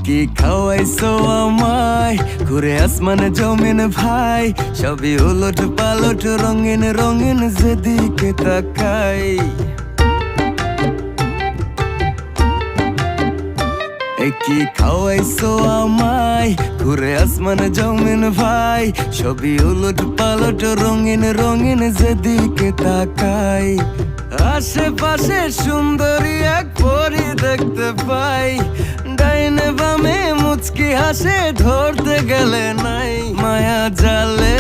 কি খাওয়াইছো আমায় ঘুরে আসমানে জমিন ভাই, সবই উলট পালট রঙিন রঙিন যেদিকে তাকাই। কি খাওয়াইছো আমায় ঘুরে আসমানে জমিন ভাই, সবই উলট পালট রঙিন রঙিন যেদিকে তাকাই। আশেপাশে সুন্দরী এক পরি দেখতে পাই, ডাইনে বামে মুচকি হাসে ধরতে গেলে নাই। মায়া জালে